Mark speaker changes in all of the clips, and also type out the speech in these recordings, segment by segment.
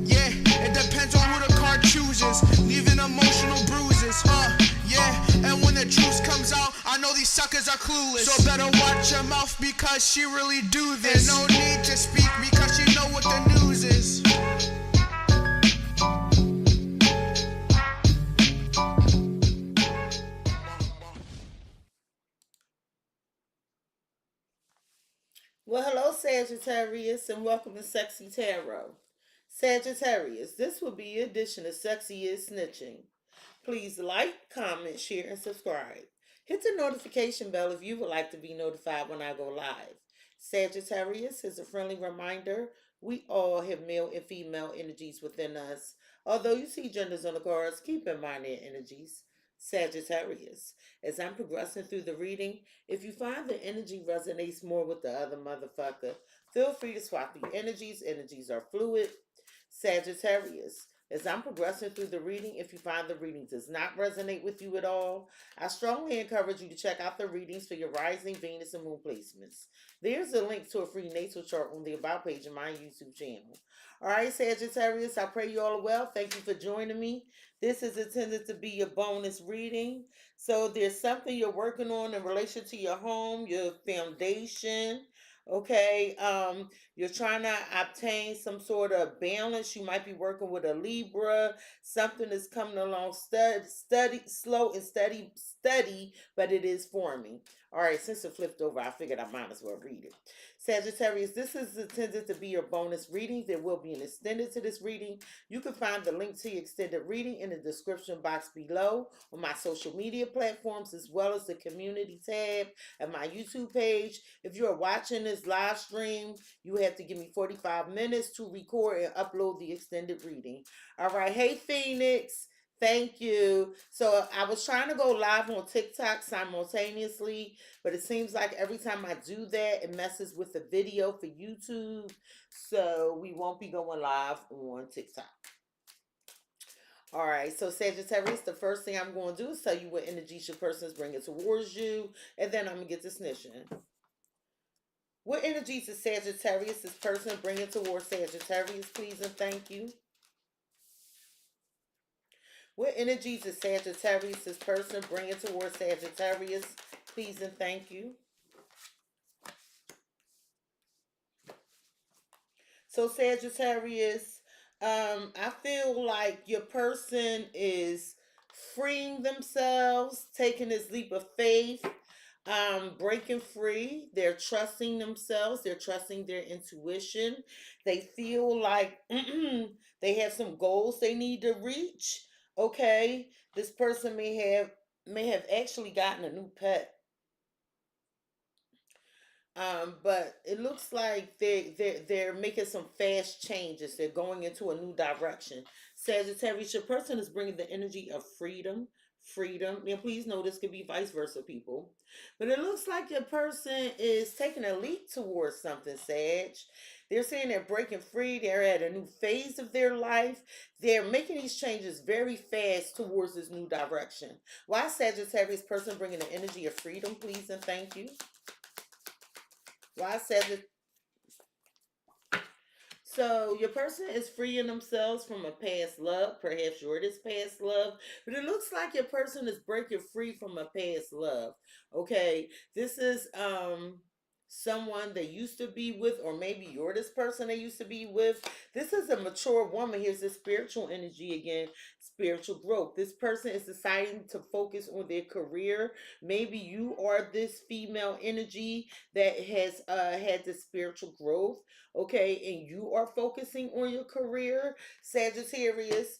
Speaker 1: Yeah, it depends on who the card chooses, leaving emotional bruises, yeah, and when the juice comes out, I know these suckers are clueless, so better watch your mouth because she really do this, and no need to speak because she know what the news is.
Speaker 2: Well, hello, Sagittarius, and welcome to CexxiTarot. Sagittarius, this will be your edition of Sexy is Snitching. Please like, comment, share, and subscribe. Hit the notification bell if you would like to be notified when I go live. Sagittarius is a friendly reminder we all have male and female energies within us. Although you see genders on the cards, keep in mind their energies. Sagittarius. As I'm progressing through the reading, if you find the energy resonates more with the other motherfucker, feel free to swap the energies. Energies are fluid. Sagittarius. As I'm progressing through the reading, if you find the reading does not resonate with you at all, I strongly encourage you to check out the readings for your rising Venus and Moon placements. There's a link to a free natal chart on the About page of my YouTube channel. All right, Sagittarius, I pray you all are well. Thank you for joining me. This is intended to be your bonus reading. So there's something you're working on in relation to your home, your foundation. Okay, you're trying to obtain some sort of balance. You might be working with a Libra. Something is coming along slow and steady, but it is forming. All right, since it flipped over, I figured I might as well read it. Sagittarius, this is intended to be your bonus reading. There will be an extended to this reading. You can find the link to your extended reading in the description box below on my social media platforms, as well as the community tab at my YouTube page. If you're watching this live stream, you have to give me 45 minutes to record and upload the extended reading. All right. Hey, Phoenix. Thank you. So I was trying to go live on TikTok simultaneously, but it seems like every time I do that, it messes with the video for YouTube. So we won't be going live on TikTok. All right, so Sagittarius, the first thing I'm going to do is tell you what energies your person is bringing towards you, and then I'm going to get to snitching. What energies is Sagittarius, this person bringing towards Sagittarius, please and thank you? What energies is Sagittarius, this person bringing towards Sagittarius, please and thank you? So Sagittarius, I feel like your person is freeing themselves, taking this leap of faith, breaking free. They're trusting themselves. They're trusting their intuition. They feel like they have some goals they need to reach. Okay, this person may have actually gotten a new pet. But it looks like they're making some fast changes. They're going into a new direction. Sagittarius, your person is bringing the energy of freedom. Freedom. Now, please know this could be vice versa, people. But it looks like your person is taking a leap towards something, Sag. They're saying they're breaking free. They're at a new phase of their life. They're making these changes very fast towards this new direction. Why Sagittarius person bringing the energy of freedom, please and thank you? Why Sagittarius? So your person is freeing themselves from a past love, perhaps your this past love, but it looks like your person is breaking free from a past love. Okay, this is someone they used to be with, or maybe you're this person they used to be with. This is a mature woman. Here's the spiritual energy again, spiritual growth. This person is deciding to focus on their career. Maybe you are this female energy that has had this spiritual growth, okay, and you are focusing on your career. Sagittarius,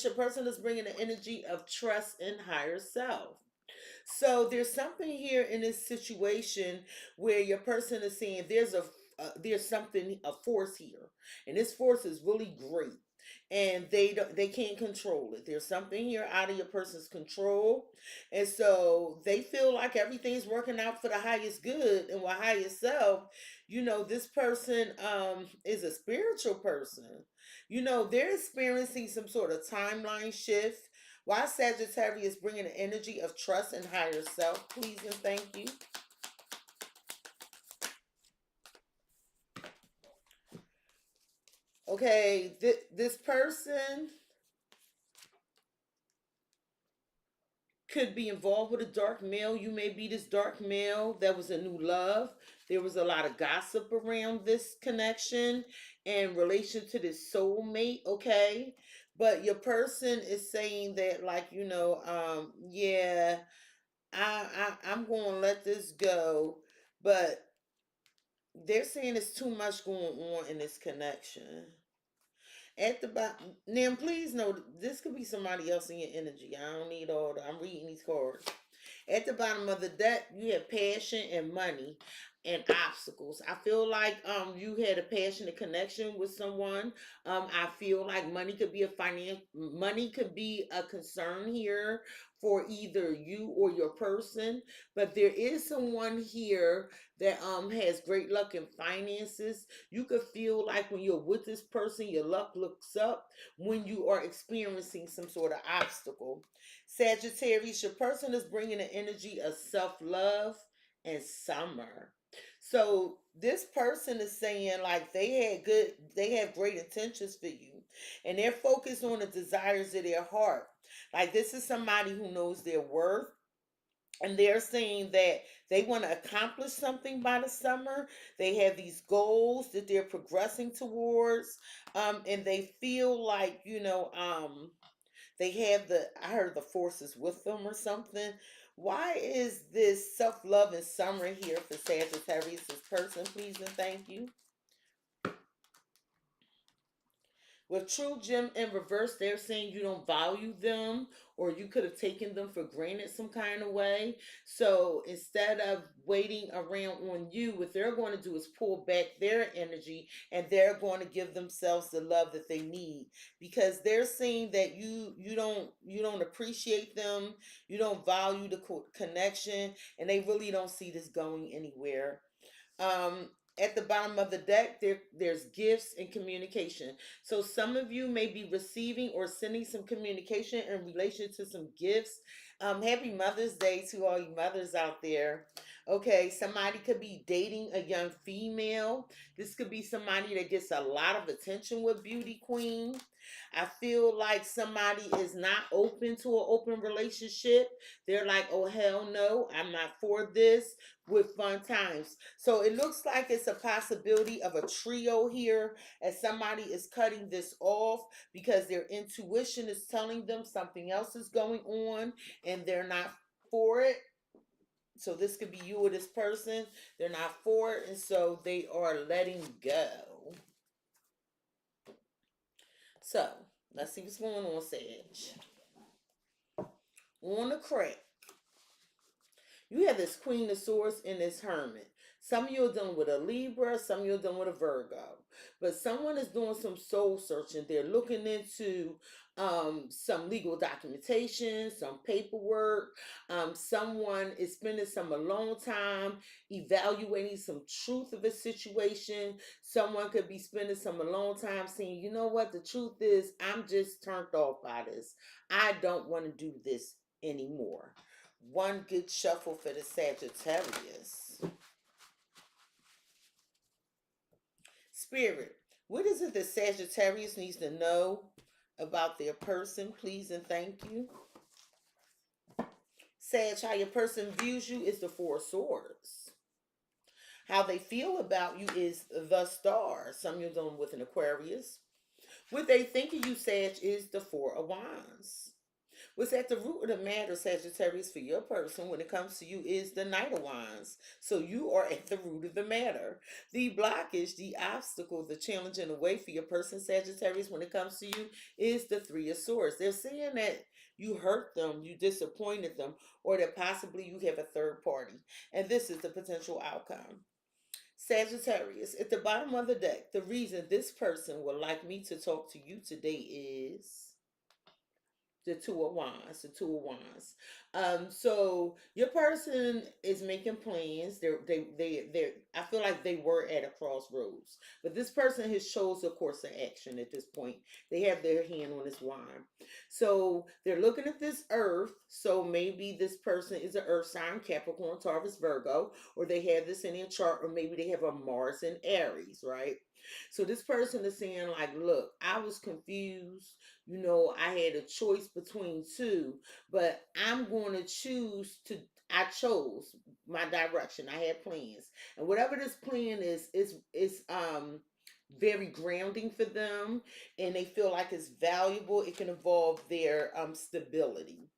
Speaker 2: your person is bringing the energy of trust and higher self. So there's something here in this situation where your person is saying there's something, a force here, and this force is really great, and they can't control it. There's something here out of your person's control, and so they feel like everything's working out for the highest good and with highest self. This person is a spiritual person. They're experiencing some sort of timeline shift. Why Sagittarius bringing the energy of trust and higher self, please and thank you? Okay, this person could be involved with a dark male. You may be this dark male that was a new love. There was a lot of gossip around this connection in relation to this soulmate, okay? But your person is saying that, like, yeah, I'm going to let this go, but they're saying there's too much going on in this connection. At the bottom, now please know this could be somebody else in your energy. I don't need all the. I'm reading these cards. At the bottom of the deck, you have passion and money and obstacles. I feel like you had a passionate connection with someone. I feel like money could be a concern here for either you or your person. But there is someone here that has great luck in finances. You could feel like when you're with this person, your luck looks up when you are experiencing some sort of obstacle. Sagittarius, your person is bringing an energy of self-love and summer. So this person is saying like they have great intentions for you, and they're focused on the desires of their heart. Like this is somebody who knows their worth, and they're saying that they want to accomplish something by the summer. They have these goals that they're progressing towards, and they feel like they have I heard the forces with them or something. Why is this self-love and summer here for Sagittarius, this person, please and thank you? With True Gem in reverse, they're saying you don't value them or you could have taken them for granted some kind of way. So instead of waiting around on you, what they're going to do is pull back their energy and they're going to give themselves the love that they need, because they're saying that you don't appreciate them, you don't value the connection, and they really don't see this going anywhere. um at the bottom of the deck, there's gifts and communication. So some of you may be receiving or sending some communication in relation to some gifts. Happy Mother's Day to all you mothers out there. Okay, somebody could be dating a young female. This could be somebody that gets a lot of attention with Beauty Queen. I feel like somebody is not open to an open relationship. They're like, oh hell no, I'm not for this, with fun times. So it looks like it's a possibility of a trio here, as somebody is cutting this off because their intuition is telling them something else is going on and they're not for it. So this could be you or this person. They're not for it, and so they are letting go. So let's see what's going on, Sage. On the crack, you have this Queen of Swords and this Hermit. Some of you are dealing with a Libra, some of you are dealing with a Virgo. But someone is doing some soul searching. They're looking into some legal documentation, some paperwork. Someone is spending some alone time evaluating some truth of a situation. Someone could be spending some alone time saying, you know what, the truth is, I'm just turned off by this. I don't want to do this anymore. One good shuffle for the Sagittarius. Spirit, what is it that Sagittarius needs to know about their person, please and thank you? Sag, how your person views you is the Four of Swords. How they feel about you is the Star. Some of you are dealing with an Aquarius. What they think of you, Sag, is the Four of Wands. What's at the root of the matter, Sagittarius, for your person when it comes to you is the Knight of Wands. So you are at the root of the matter. The blockage, the obstacle, the challenge in the way for your person, Sagittarius, when it comes to you is the Three of Swords. They're saying that you hurt them, you disappointed them, or that possibly you have a third party. And this is the potential outcome. Sagittarius, at the bottom of the deck, the reason this person would like me to talk to you today is The Two of Wands, the Two of Wands. So your person is making plans. They. I feel like they were at a crossroads, but this person has chose a course of action at this point. They have their hand on this wand, so they're looking at this Earth. So maybe this person is an Earth sign, Capricorn, Taurus, Virgo, or they have this in their chart, or maybe they have a Mars in Aries, right? So this person is saying like, look, I was confused. I had a choice between two, but I'm going to I chose my direction. I had plans. And whatever this plan is very grounding for them, and they feel like it's valuable. It can involve their stability.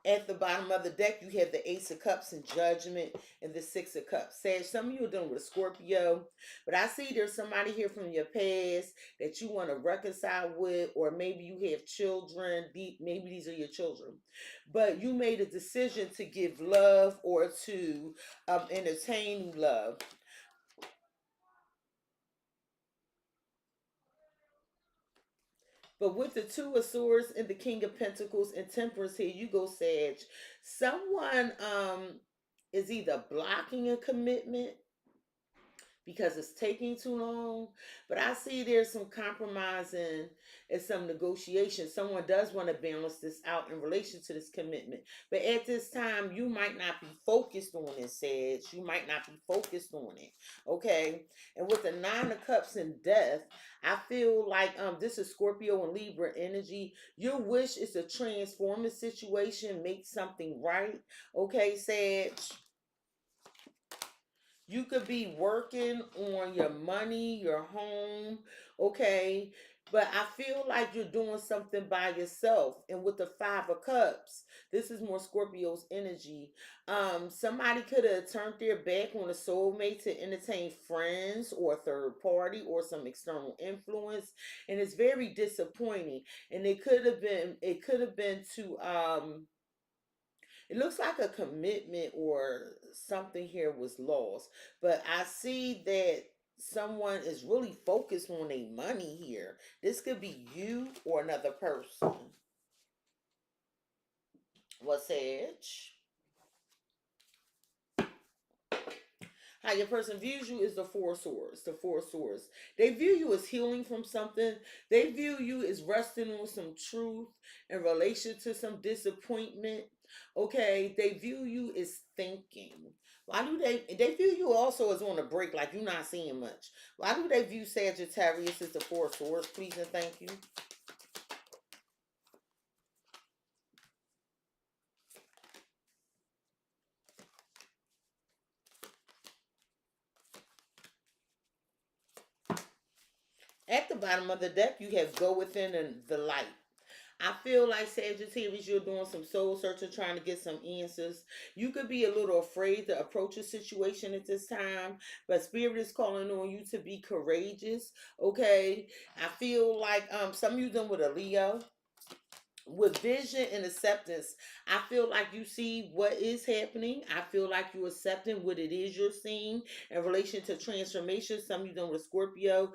Speaker 2: At the bottom of the deck, you have the Ace of Cups and Judgment and the Six of Cups. Sage, some of you are dealing with Scorpio, but I see there's somebody here from your past that you want to reconcile with, or maybe you have children. Maybe these are your children, but you made a decision to give love or to entertain love. But with the Two of Swords and the King of Pentacles and Temperance, here you go, Sag. Someone is either blocking a commitment because it's taking too long. But I see there's some compromising and some negotiation. Someone does want to balance this out in relation to this commitment. But at this time, you might not be focused on it, Sag. You might not be focused on it. Okay. And with the Nine of Cups and Death, I feel like this is Scorpio and Libra energy. Your wish is to transform a situation, make something right. Okay, Sag. You could be working on your money, your home, okay? But I feel like you're doing something by yourself. And with the Five of Cups, this is more Scorpio's energy. Somebody could have turned their back on a soulmate to entertain friends or a third party or some external influence. And it's very disappointing. And it could have been to it looks like a commitment or something here was lost. But I see that someone is really focused on their money here. This could be you or another person. What's Edge? How your person views you is the Four of Swords. The Four of Swords. They view you as healing from something. They view you as resting on some truth in relation to some disappointment. Okay, they view you as thinking. Why do they view you also as on a break, like you're not seeing much? Why do they view Sagittarius as the Four of Swords? Please and thank you. At the bottom of the deck, you have go within and the light. I feel like Sagittarius, you're doing some soul searching, trying to get some answers. You could be a little afraid to approach a situation at this time, but Spirit is calling on you to be courageous. Okay, I feel like some of you done with a Leo. With vision and acceptance, I feel like you see what is happening. I feel like you're accepting what it is you're seeing in relation to transformation. Some of you done with Scorpio.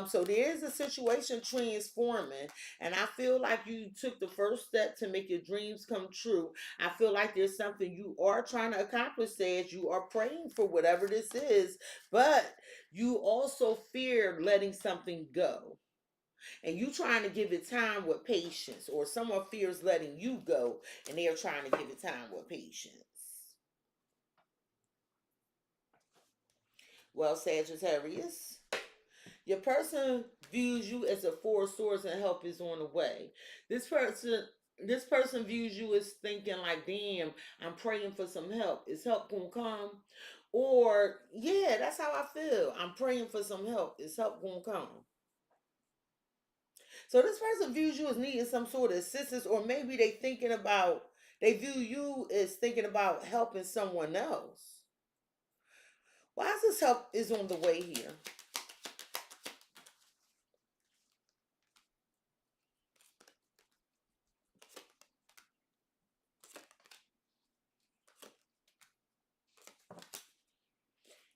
Speaker 2: So there is a situation transforming, and I feel like you took the first step to make your dreams come true. I feel like there's something you are trying to accomplish, as you are praying for whatever this is, but you also fear letting something go, and you trying to give it time with patience, or someone fears letting you go and they're trying to give it time with patience. Well, Sagittarius, your person views you as a Four of Swords and help is on the way. This person views you as thinking like, damn, I'm praying for some help. Is help gonna come? Or, yeah, that's how I feel. I'm praying for some help. Is help gonna come? So this person views you as needing some sort of assistance, or maybe they view you as thinking about helping someone else. Why is this help is on the way here?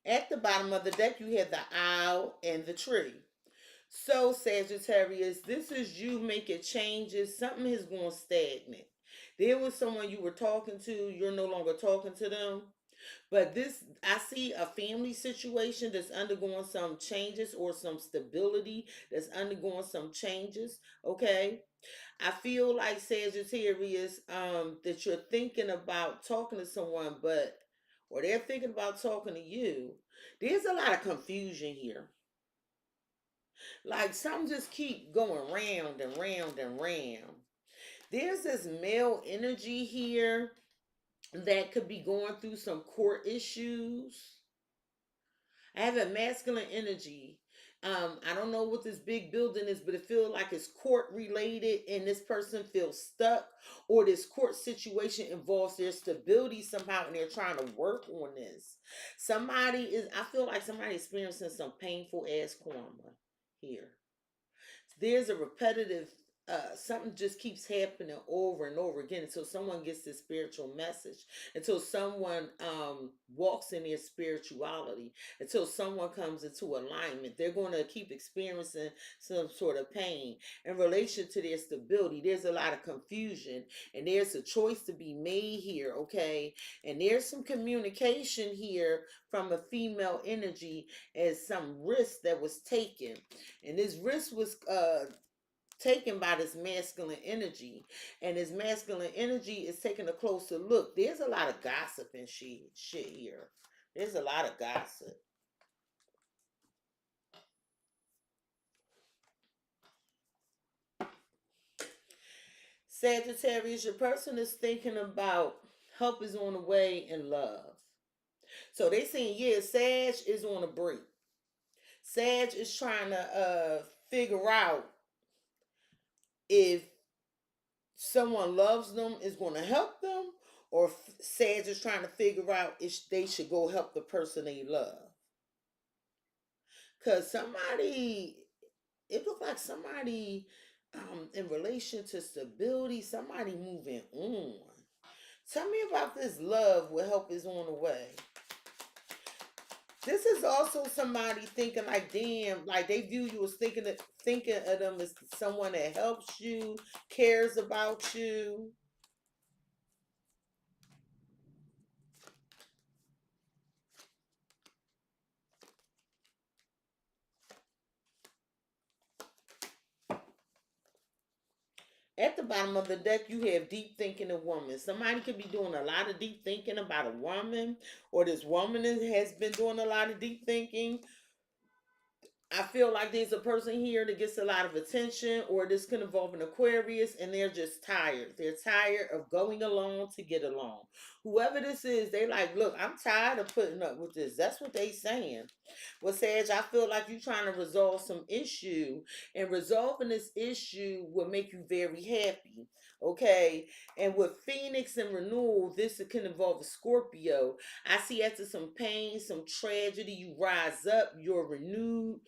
Speaker 2: At the bottom of the deck, you have the owl and the tree. So, Sagittarius, this is you making changes. Something is going stagnant. There was someone you were talking to, you're no longer talking to them. But this, I see a family situation that's undergoing some changes or some stability that's undergoing some changes. Okay. I feel like Sagittarius, that you're thinking about talking to someone, but or they're thinking about talking to you. There's a lot of confusion here. Like some just keep going round and round and round. There's this male energy here that could be going through some court issues. I have a masculine energy. I don't know what this big building is, but it feels like it's court related and this person feels stuck, or this court situation involves their stability somehow and they're trying to work on this. I feel like somebody experiencing some painful ass karma here. There's a repetitive something just keeps happening over and over again until someone gets this spiritual message, until someone walks in their spirituality, until someone comes into alignment. They're going to keep experiencing some sort of pain in relation to their stability. There's a lot of confusion and there's a choice to be made here. Okay, and there's some communication here from a female energy as some risk that was taken, and this risk was taken by this masculine energy, and this masculine energy is taking a closer look. There's a lot of gossip and shit here. There's a lot of gossip. Sagittarius, your person is thinking about help is on the way in love. So they saying, yeah, Sag is on a break. Sag is trying to figure out if someone loves them, is going to help them, or Sag is trying to figure out if they should go help the person they love. Because it looked like somebody, in relation to stability, somebody moving on. Tell me about this love where help is on the way. This is also somebody thinking like, damn, like they view you as thinking of them as someone that helps you, cares about you. At the bottom of the deck, you have deep thinking of woman. Somebody could be doing a lot of deep thinking about a woman, or this woman has been doing a lot of deep thinking. I feel like there's a person here that gets a lot of attention, or this can involve an Aquarius, and they're just tired. They're tired of going along to get along. Whoever this is, they like, look, I'm tired of putting up with this. That's what they saying. Well, Sage, I feel like you're trying to resolve some issue, and resolving this issue will make you very happy. Okay, and with Phoenix and renewal, this can involve a Scorpio. I see after some pain, some tragedy, you rise up, you're renewed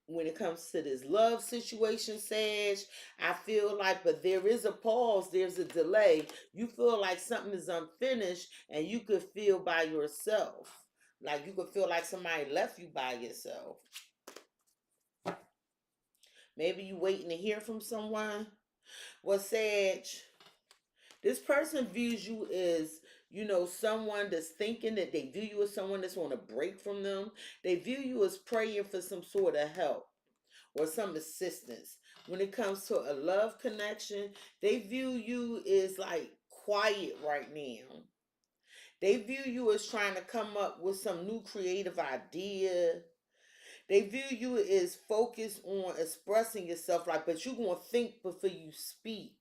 Speaker 2: when it comes to this love situation, Sage. I feel like, but there is a pause, there's a delay. You feel like something is unfinished, and you could feel by yourself. Like you could feel like somebody left you by yourself. Maybe you waiting to hear from someone. Well, Sage, this person views you as, someone that's thinking that they view you as someone that's on a break from them. They view you as praying for some sort of help or some assistance. When it comes to a love connection, they view you as like quiet right now. They view you as trying to come up with some new creative idea. They view you as focused on expressing yourself, like, but you're going to think before you speak.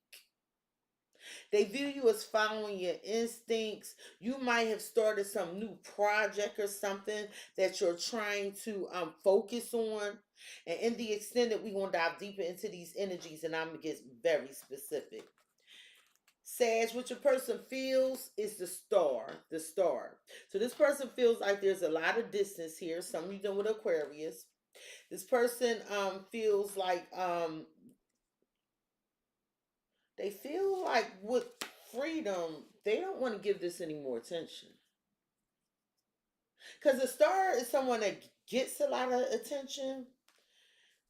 Speaker 2: They view you as following your instincts. You might have started some new project or something that you're trying to focus on. And in the extended, we're going to dive deeper into these energies, and I'm going to get very specific. Sag, what your person feels is the star. The star. So this person feels like there's a lot of distance here. Some of you done with Aquarius. This person feels like they feel like with freedom, they don't want to give this any more attention. Because the star is someone that gets a lot of attention,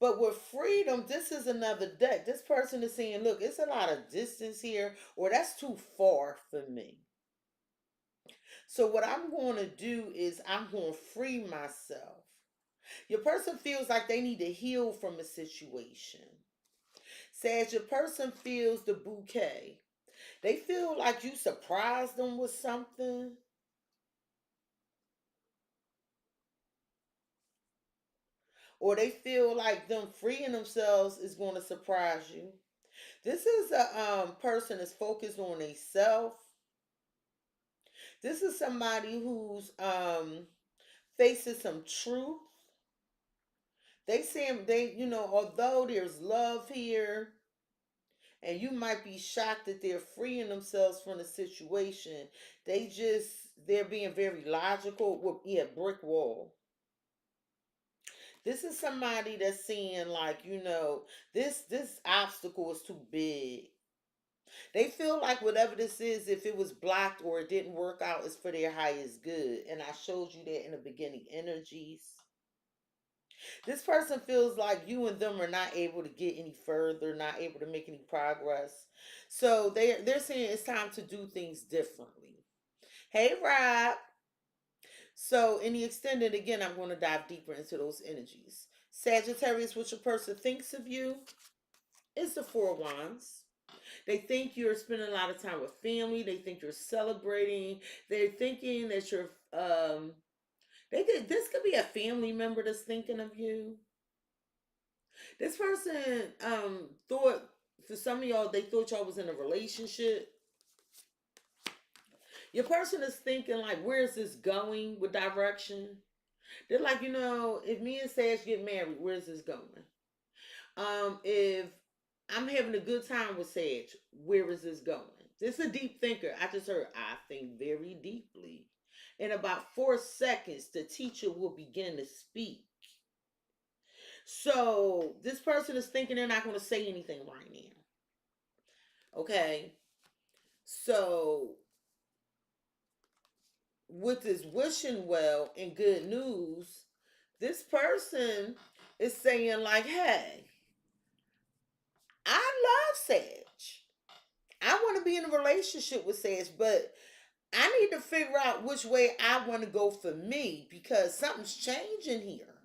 Speaker 2: But with freedom, this is another deck. This person is saying, look, it's a lot of distance here, or that's too far for me. So what I'm going to do is I'm going to free myself. Your person feels like they need to heal from a situation. Says your person feels the bouquet. They feel like you surprised them with something. Or they feel like them freeing themselves is going to surprise you. This is a person that's focused on a self. This is somebody who's facing some truth. They say although there's love here, and you might be shocked that they're freeing themselves from the situation. They're being very logical. Well, yeah, brick wall. This is somebody that's seeing like, this obstacle is too big. They feel like whatever this is, if it was blocked or it didn't work out, is for their highest good. And I showed you that in the beginning energies. This person feels like you and them are not able to get any further, not able to make any progress. So they're saying it's time to do things differently. Hey, Rob. So in the extended, again, I'm going to dive deeper into those energies. Sagittarius, what your person thinks of you is the Four of Wands. They think you're spending a lot of time with family. They think you're celebrating. They're thinking that this could be a family member that's thinking of you. This person thought, for some of y'all, they thought y'all was in a relationship. Your person is thinking like, where is this going with direction? They're like, if me and Sage get married, where's this going? If I'm having a good time with Sage, where is this going? This is a deep thinker. I just heard, I think very deeply. In about 4 seconds, the teacher will begin to speak. So this person is thinking they're not going to say anything right now. Okay. So with this wishing well and good news, this person is saying like, hey, I love Sage. I want to be in a relationship with Sage, but I need to figure out which way I want to go for me because something's changing here.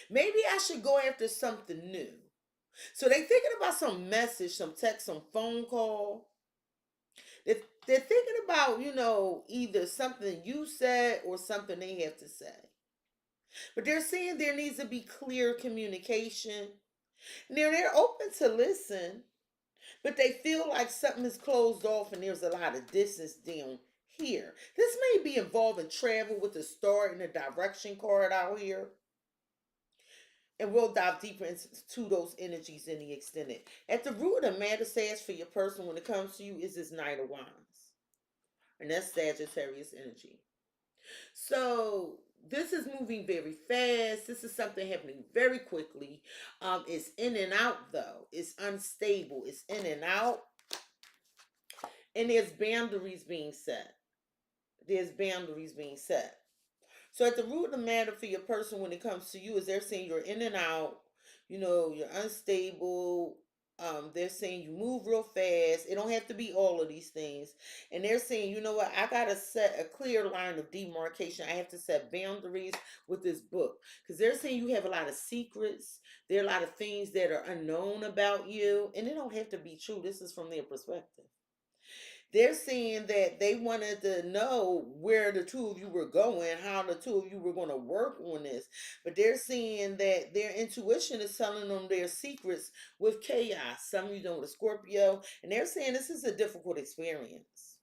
Speaker 2: Maybe I should go after something new. So they thinking about some message, some text, some phone call. They're thinking about, either something you said or something they have to say. But they're saying there needs to be clear communication. They're open to listen, but they feel like something is closed off and there's a lot of distance down here. This may be involving travel with the star and the direction card out here. And we'll dive deeper into those energies in the extended. At the root of the matter, says for your person when it comes to you is this Knight of Wands. And that's Sagittarius energy. So this is moving very fast. This is something happening very quickly. It's in and out though. It's unstable. It's in and out. And there's boundaries being set. There's boundaries being set. So at the root of the matter for your person when it comes to you is they're saying you're in and out, you're unstable. They're saying you move real fast. It don't have to be all of these things. And they're saying, you know what, I gotta set a clear line of demarcation. I have to set boundaries with this book. Because they're saying you have a lot of secrets. There are a lot of things that are unknown about you. And it don't have to be true. This is from their perspective. They're saying that they wanted to know where the two of you were going, how the two of you were going to work on this. But they're saying that their intuition is telling them their secrets with chaos. Some of you know with a Scorpio. And they're saying this is a difficult experience.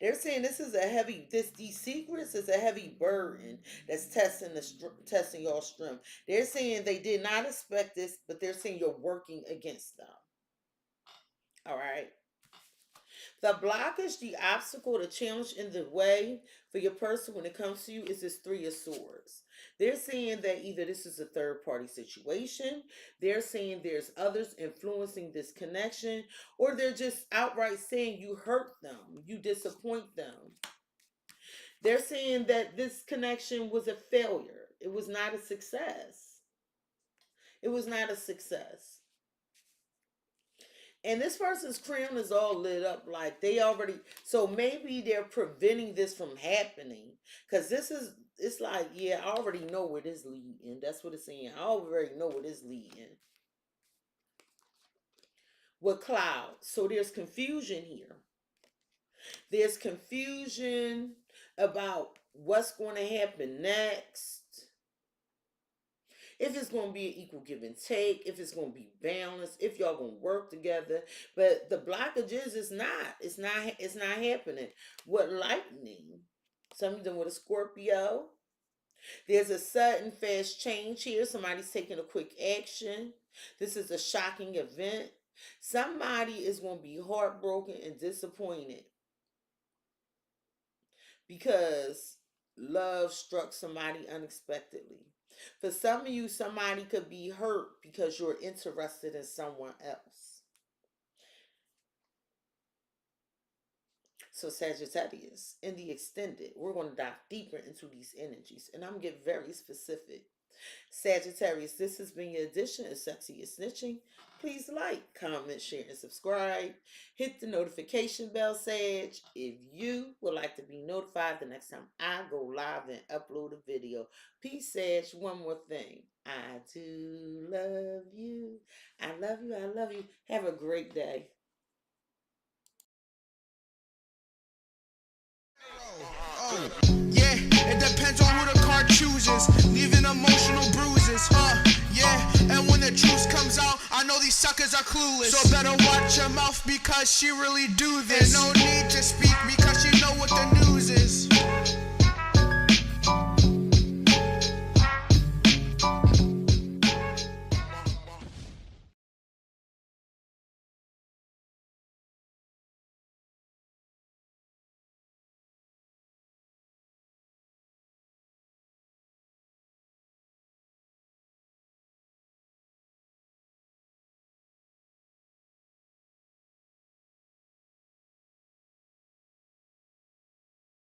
Speaker 2: They're saying these secrets is a heavy burden that's testing your strength. They're saying they did not expect this, but they're saying you're working against them. All right. The blockage, the obstacle, the challenge in the way for your person when it comes to you is this Three of Swords. They're saying that either this is a third party situation, they're saying there's others influencing this connection, or they're just outright saying you hurt them, you disappoint them. They're saying that this connection was a failure. It was not a success. It was not a success. And this person's crown is all lit up like they already, so maybe they're preventing this from happening. Because it's like, yeah, I already know where this leading. That's what it's saying. I already know where this leading. With clouds. So there's confusion here. There's confusion about what's going to happen next. If it's going to be an equal give and take, if it's going to be balanced, if y'all going to work together. But the blockages is not. It's not happening. With lightning, some of them with a Scorpio. There's a sudden fast change here. Somebody's taking a quick action. This is a shocking event. Somebody is going to be heartbroken and disappointed because love struck somebody unexpectedly. For some of you, somebody could be hurt because you're interested in someone else. So Sagittarius, in the extended, we're going to dive deeper into these energies. And I'm going to get very specific. Sagittarius, this has been your edition of Cexxi is Snitching. Please like, comment, share, and subscribe. Hit the notification bell, Sag, if you would like to be notified the next time I go live and upload a video. Peace, Sag. One more thing. I do love you. I love you. I love you. Have a great day.
Speaker 1: Yeah, it depends on who the card chooses, leaving emotional bruises, yeah, and when the truth comes out, I know these suckers are clueless, so better watch your mouth because she really do this, and no need to speak because she know what the news